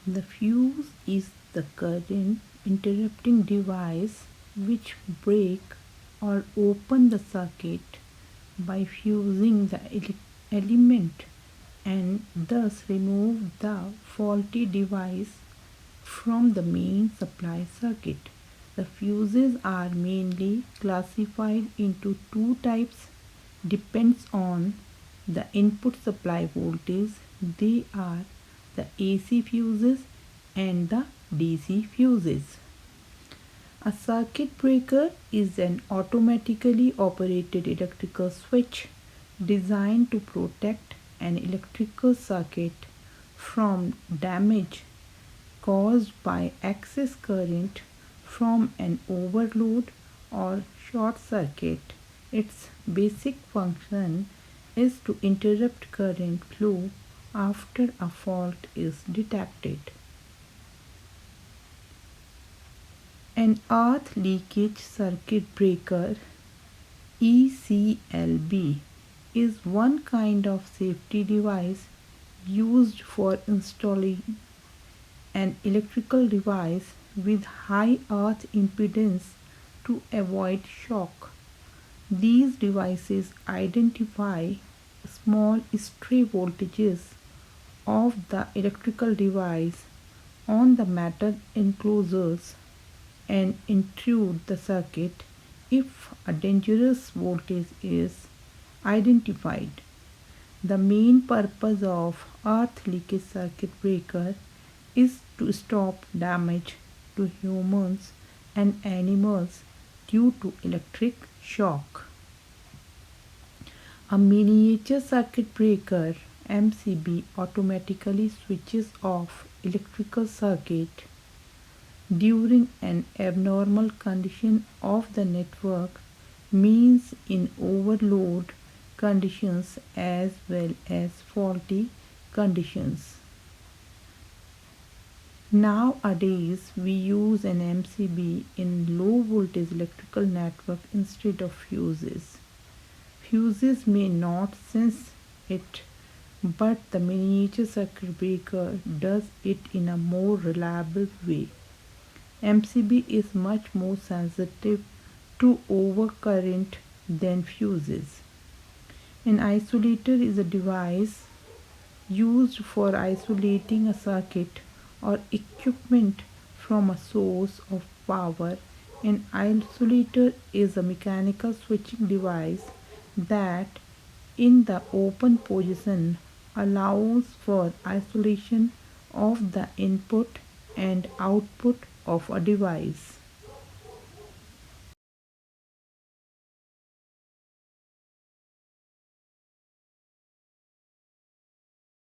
The fuse is the current interrupting device which break or open the circuit by fusing the element and thus remove the faulty device from the main supply circuit. The fuses are mainly classified into two types depends on the input supply voltage. They are the AC fuses and the DC fuses. A circuit breaker is an automatically operated electrical switch designed to protect an electrical circuit from damage caused by excess current from an overload or short circuit. Its basic function is to interrupt current flow after a fault is detected. An earth leakage circuit breaker ECLB is one kind of safety device used for installing an electrical device with high earth impedance to avoid shock. These devices identify small stray voltages of the electrical device on the metal enclosures and intrude the circuit if a dangerous voltage is identified. The main purpose of earth leakage circuit breaker is to stop damage to humans and animals due to electric shock. A miniature circuit breaker MCB automatically switches off electrical circuit during an abnormal condition of the network, means in overload conditions as well as faulty conditions. Nowadays, we use an MCB in low voltage electrical network instead of fuses. Fuses may not sense it, but the miniature circuit breaker does it in a more reliable way. MCB is much more sensitive to overcurrent than fuses. An isolator is a device used for isolating a circuit or equipment from a source of power. An isolator is a mechanical switching device that, in the open position, allows for isolation of the input and output of a device.